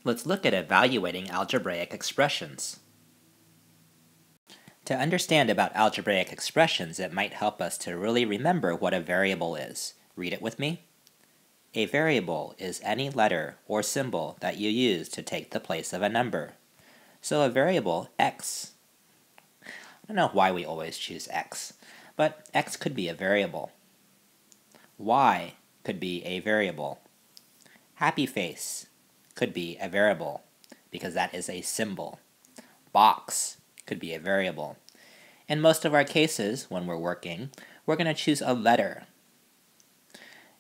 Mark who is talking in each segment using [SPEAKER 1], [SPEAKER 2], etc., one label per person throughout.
[SPEAKER 1] Let's look at evaluating algebraic expressions. To understand about algebraic expressions, it might help us to really remember what a variable is. Read it with me. A variable is any letter or symbol that you use to take the place of a number. So a variable, x. I don't know why we always choose x, but x could be a variable. Y could be a variable. Happy face could be a variable, because that is a symbol. Box could be a variable. In most of our cases, when we're working, we're going to choose a letter.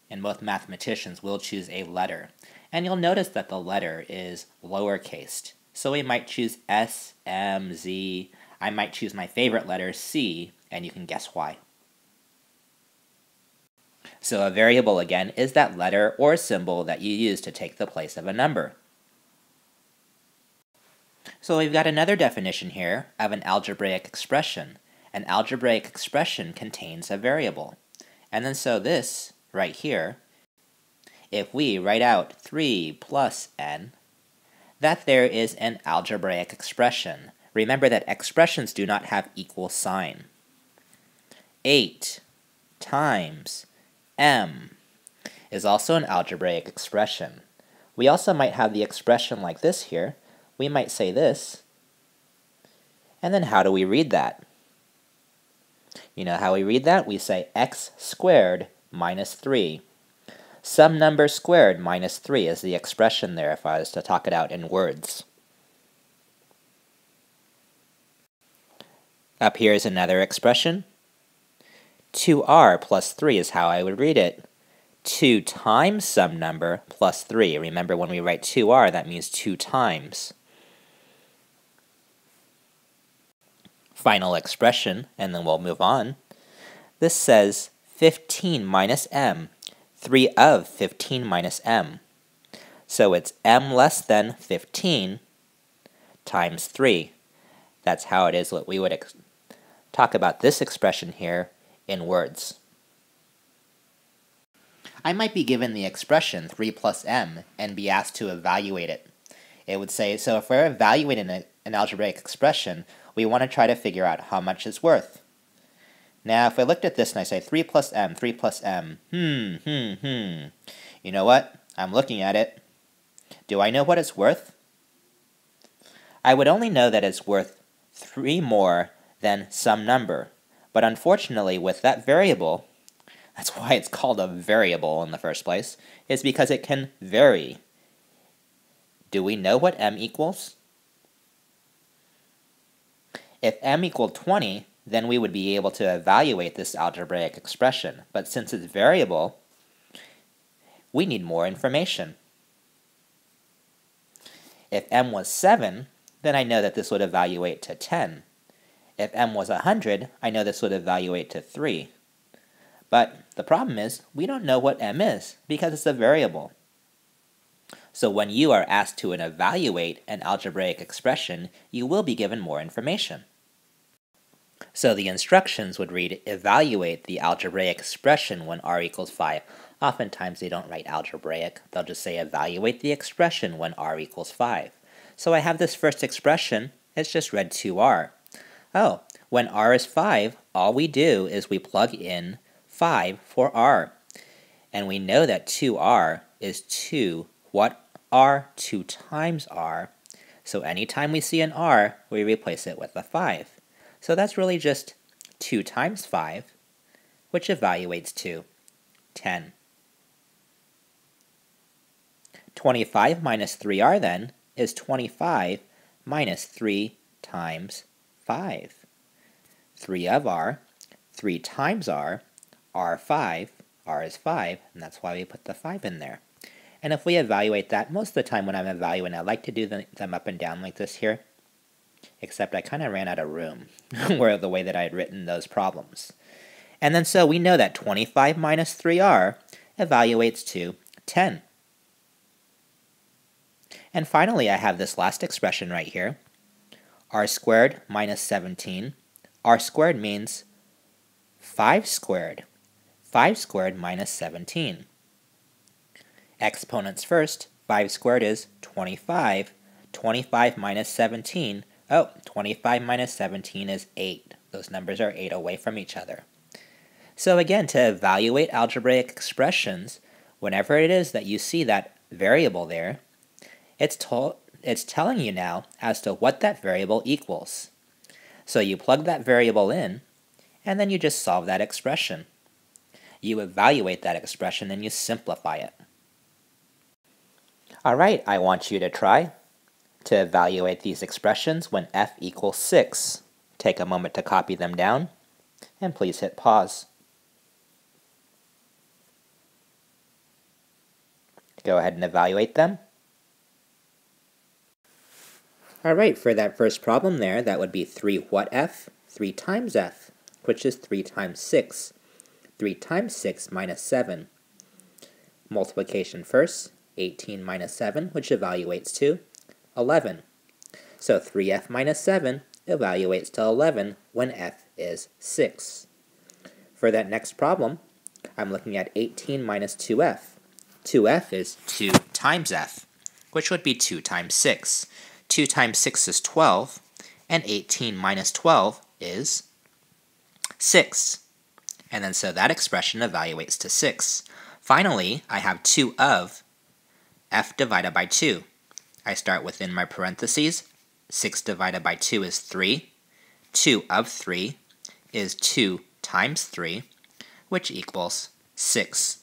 [SPEAKER 1] And most mathematicians will choose a letter. And you'll notice that the letter is lowercased. So we might choose S, M, Z. I might choose my favorite letter, C, and you can guess why. So a variable, again, is that letter or symbol that you use to take the place of a number. So we've got another definition here of an algebraic expression. An algebraic expression contains a variable. And then so this, right here, if we write out 3 plus n, that there is an algebraic expression. Remember that expressions do not have equal sign. 8 times m is also an algebraic expression. We also might have the expression like this here. We might say this, and then how do we read that? You know how we read that? We say x squared minus 3. Some number squared minus 3 is the expression there if I was to talk it out in words. Up here is another expression. 2r plus 3 is how I would read it. 2 times some number plus 3. Remember, when we write 2r, that means 2 times. Final expression, and then we'll move on. This says 15 minus m, 3 of 15 minus m. So it's m less than 15 times 3. That's how it is what we would talk about this expression here in words. I might be given the expression 3 plus m and be asked to evaluate it. It would say, so if we're evaluating an algebraic expression, we want to try to figure out how much it's worth. Now, if I looked at this and I say 3 plus m, 3 plus m, you know what? I'm looking at it. Do I know what it's worth? I would only know that it's worth 3 more than some number. But unfortunately, with that variable, that's why it's called a variable in the first place, is because it can vary. Do we know what m equals? If m equaled 20, then we would be able to evaluate this algebraic expression. But since it's variable, we need more information. If m was 7, then I know that this would evaluate to 10. If m was 100, I know this would evaluate to 3. But the problem is, we don't know what m is, because it's a variable. So when you are asked to evaluate an algebraic expression, you will be given more information. So the instructions would read, evaluate the algebraic expression when r equals 5. Oftentimes they don't write algebraic, they'll just say evaluate the expression when r equals 5. So I have this first expression, it's just read 2r. Oh, when r is 5, all we do is we plug in 5 for r. And we know that 2r is 2. What r? 2 times r. So anytime we see an r, we replace it with a 5. So that's really just 2 times 5, which evaluates to 10. 25 minus 3r then is 25 minus 3 times 5. 3 of r, 3 times r, r5, r is 5, and that's why we put the 5 in there. And if we evaluate that, most of the time when I'm evaluating, I like to do them up and down like this here. Except I kind of ran out of room where the way that I had written those problems. And then so we know that 25 minus 3r evaluates to 10. And finally, I have this last expression right here. R squared minus 17. R squared means 5 squared. 5 squared minus 17. Exponents first, 5 squared is 25. 25 minus 17. Oh, 25 minus 17 is 8. Those numbers are 8 away from each other. So again, to evaluate algebraic expressions, whenever it is that you see that variable there, it's telling you now as to what that variable equals. So you plug that variable in, and then you just solve that expression. You evaluate that expression and you simplify it. Alright, I want you to try to evaluate these expressions when f equals 6. Take a moment to copy them down, and please hit pause. Go ahead and evaluate them. Alright, for that first problem there, that would be 3 what f? 3 times f, which is 3 times 6. 3 times 6 minus 7. Multiplication first, 18 minus 7, which evaluates to 11. So 3f minus 7 evaluates to 11 when f is 6. For that next problem, I'm looking at 18 minus 2f. 2f is 2 times f, which would be 2 times 6. 2 times 6 is 12, and 18 minus 12 is 6. And then so that expression evaluates to 6. Finally, I have 2 of f divided by 2. I start within my parentheses. 6 divided by 2 is 3. 2 of 3 is 2 times 3, which equals 6.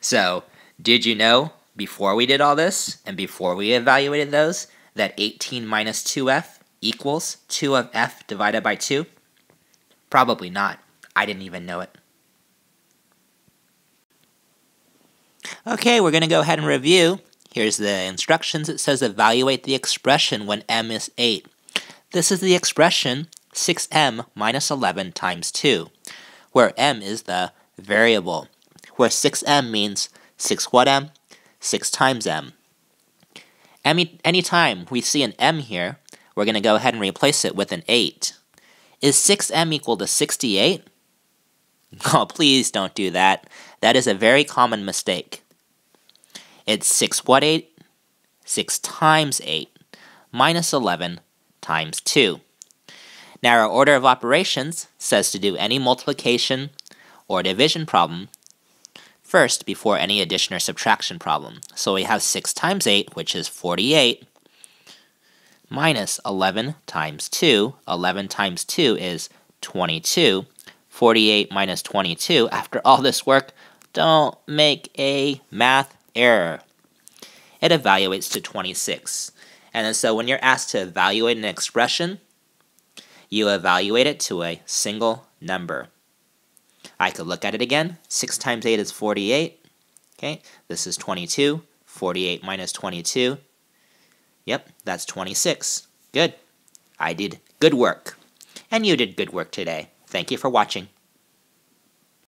[SPEAKER 1] So, did you know, before we did all this, and before we evaluated those, that 18 minus 2f equals 2 of f divided by 2? Probably not. I didn't even know it. Okay, we're going to go ahead and review. Here's the instructions. It says evaluate the expression when m is 8. This is the expression 6m minus 11 times 2, where m is the variable, where 6m means 6 what m? 6 times m. Anytime we see an m here, we're going to go ahead and replace it with an 8. Is 6m equal to 68? Oh, please don't do that. That is a very common mistake. It's 6 what 8? 6 times 8 minus 11 times 2. Now our order of operations says to do any multiplication or division problem first before any addition or subtraction problem. So we have 6 times 8, which is 48, minus 11 times 2. 11 times 2 is 22. 48 minus 22. After all this work, don't make a math error. It evaluates to 26. And then so when you're asked to evaluate an expression, you evaluate it to a single number. I could look at it again. 6 times 8 is 48. Okay, this is 22. 48 minus 22. Yep, that's 26. Good. I did good work. And you did good work today. Thank you for watching.